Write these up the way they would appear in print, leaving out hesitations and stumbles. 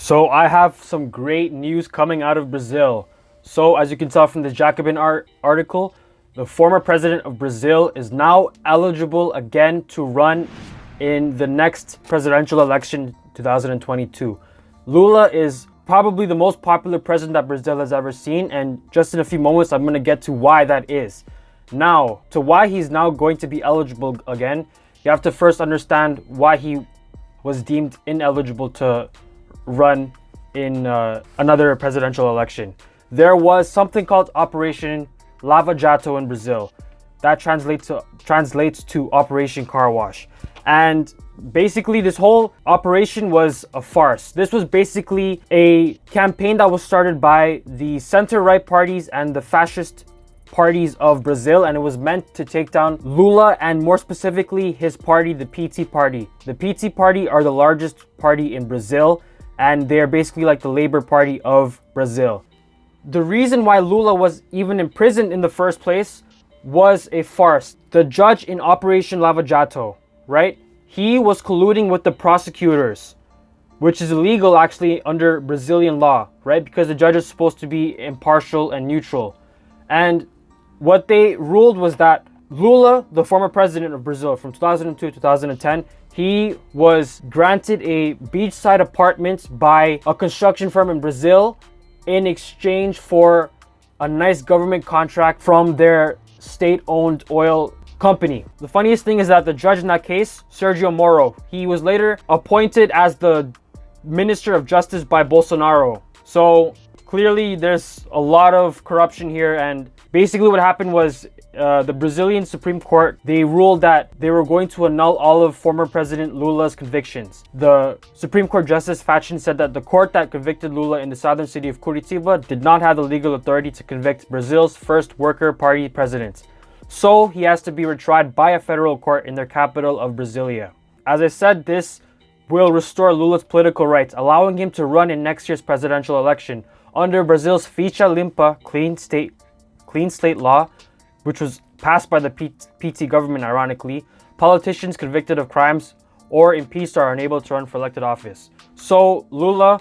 So I have some great news coming out of Brazil. So as you can tell from the Jacobin article, the former president of Brazil is now eligible again to run in the next presidential election 2022. Lula is probably the most popular president that Brazil has ever seen, and just in a few moments I'm going to get to why that is. Now, to why he's now going to be eligible again, you have to first understand why he was deemed ineligible to run in another presidential election. There was something called Operation Lava Jato in Brazil. That translates to Operation Car Wash. And basically this whole operation was a farce. This was basically a campaign that was started by the center-right parties and the fascist parties of Brazil, and it was meant to take down Lula and more specifically his party, the PT Party. The PT Party are the largest party in Brazil, and they're basically like the Labor Party of Brazil. The reason why Lula was even imprisoned in the first place was a farce. The judge in Operation Lava Jato, right? He was colluding with the prosecutors, which is illegal actually under Brazilian law, right? Because the judge is supposed to be impartial and neutral. And what they ruled was that Lula, the former president of Brazil from 2002 to 2010, he was granted a beachside apartment by a construction firm in Brazil in exchange for a nice government contract from their state-owned oil company. The funniest thing is that the judge in that case, Sergio Moro, he was later appointed as the Minister of Justice by Bolsonaro. So clearly there's a lot of corruption here, and basically what happened was the Brazilian Supreme Court, they ruled that they were going to annul all of former President Lula's convictions. The Supreme Court Justice Fachin said that the court that convicted Lula in the southern city of Curitiba did not have the legal authority to convict Brazil's first worker party president. So he has to be retried by a federal court in their capital of Brasilia. As I said, this will restore Lula's political rights, allowing him to run in next year's presidential election under Brazil's Ficha Limpa clean slate law, which was passed by the PT government. Ironically, politicians convicted of crimes or impeached are unable to run for elected office. So Lula,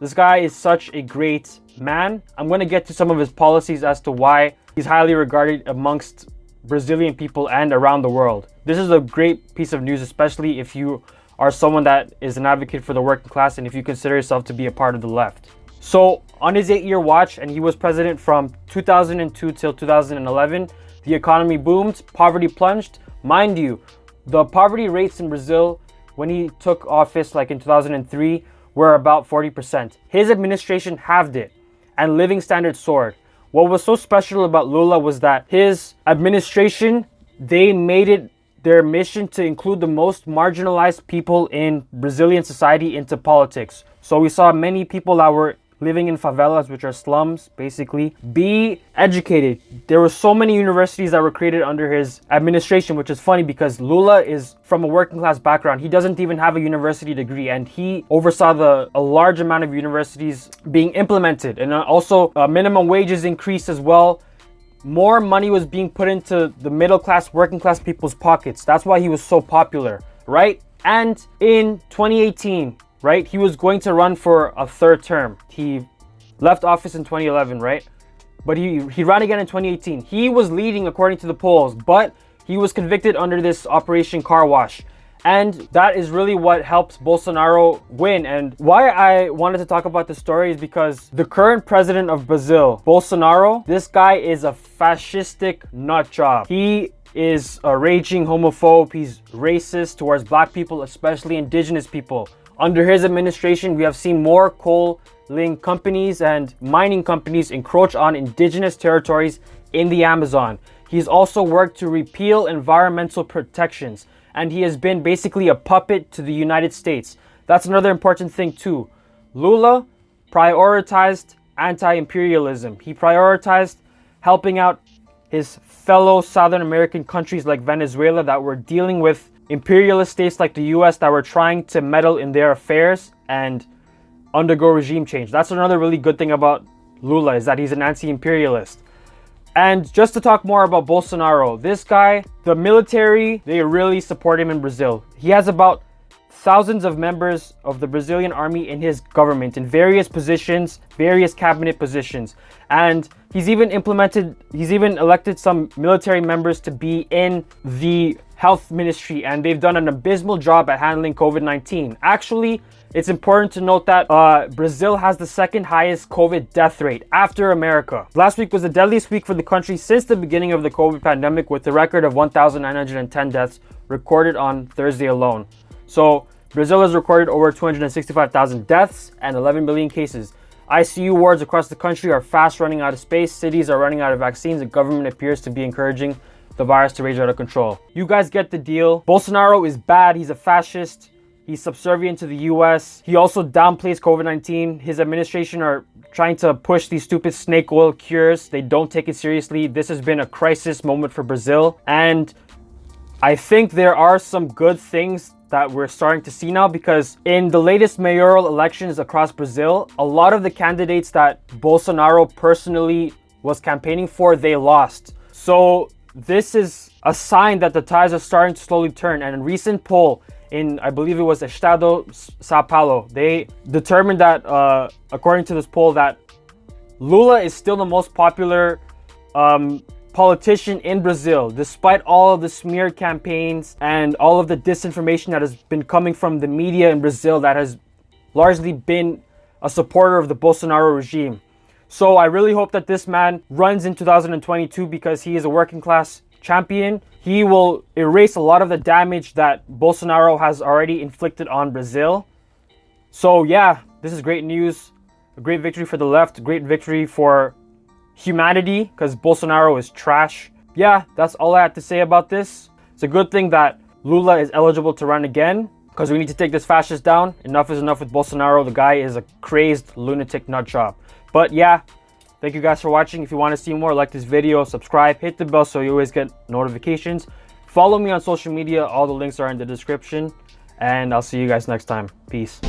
this guy is such a great man. I'm going to get to some of his policies as to why he's highly regarded amongst Brazilian people and around the world. This is a great piece of news, especially if you are someone that is an advocate for the working class and if you consider yourself to be a part of the left. So on his 8-year watch, and he was president from 2002 till 2011, the economy boomed, poverty plunged. Mind you, the poverty rates in Brazil when he took office, like in 2003, were about 40%. His administration halved it, and living standards soared. What was so special about Lula was that his administration, they made it their mission to include the most marginalized people in Brazilian society into politics. So we saw many people that were living in favelas, which are slums, basically, be educated. There were so many universities that were created under his administration, which is funny because Lula is from a working class background. He doesn't even have a university degree, and he oversaw a large amount of universities being implemented. And also minimum wages increased as well. More money was being put into the middle class, working class people's pockets. That's why he was so popular, right? And in 2018, right, he was going to run for a third term. He left office in 2011, right? But he ran again in 2018. He was leading according to the polls, but he was convicted under this Operation Car Wash. And that is really what helps Bolsonaro win. And why I wanted to talk about this story is because the current president of Brazil, Bolsonaro, this guy is a fascistic nut job. He is a raging homophobe. He's racist towards black people, especially indigenous people. Under his administration, we have seen more coal-ling companies and mining companies encroach on indigenous territories in the Amazon. He's also worked to repeal environmental protections, and he has been basically a puppet to the United States. That's another important thing too. Lula prioritized anti-imperialism. He prioritized helping out his fellow Southern American countries like Venezuela that were dealing with imperialist states like the US that were trying to meddle in their affairs and undergo regime change. That's another really good thing about Lula, is that he's an anti-imperialist. And just to talk more about Bolsonaro, this guy, the military, they really support him in Brazil. He has about thousands of members of the Brazilian army in his government in various positions, various cabinet positions. And he's even elected some military members to be in the health ministry, and they've done an abysmal job at handling COVID-19. Actually, it's important to note that Brazil has the second highest COVID death rate after America. Last week was the deadliest week for the country since the beginning of the COVID pandemic, with a record of 1,910 deaths recorded on Thursday alone. So Brazil has recorded over 265,000 deaths and 11 million cases. ICU wards across the country are fast running out of space. Cities are running out of vaccines. The government appears to be encouraging the virus to rage out of control. You guys get the deal. Bolsonaro is bad. He's a fascist. He's subservient to the US. He also downplays COVID-19. His administration are trying to push these stupid snake oil cures. They don't take it seriously. This has been a crisis moment for Brazil. And I think there are some good things that we're starting to see now, because in the latest mayoral elections across Brazil, a lot of the candidates that Bolsonaro personally was campaigning for, they lost. So this is a sign that the tides are starting to slowly turn. And a recent poll in, I believe it was Estado Sao Paulo, they determined that, according to this poll, that Lula is still the most popular politician in Brazil, despite all of the smear campaigns and all of the disinformation that has been coming from the media in Brazil that has largely been a supporter of the Bolsonaro regime. So I really hope that this man runs in 2022, because he is a working class champion. He will erase a lot of the damage that Bolsonaro has already inflicted on Brazil. So yeah, this is great news. A great victory for the left, a great victory for humanity, because Bolsonaro is trash. Yeah, that's all I had to say about this. It's a good thing that Lula is eligible to run again, because we need to take this fascist down. Enough is enough with Bolsonaro. The guy is a crazed lunatic nutjob. But yeah, thank you guys for watching. If you want to see more, like this video, subscribe, hit the bell so you always get notifications. Follow me on social media. All the links are in the description. And I'll see you guys next time. Peace.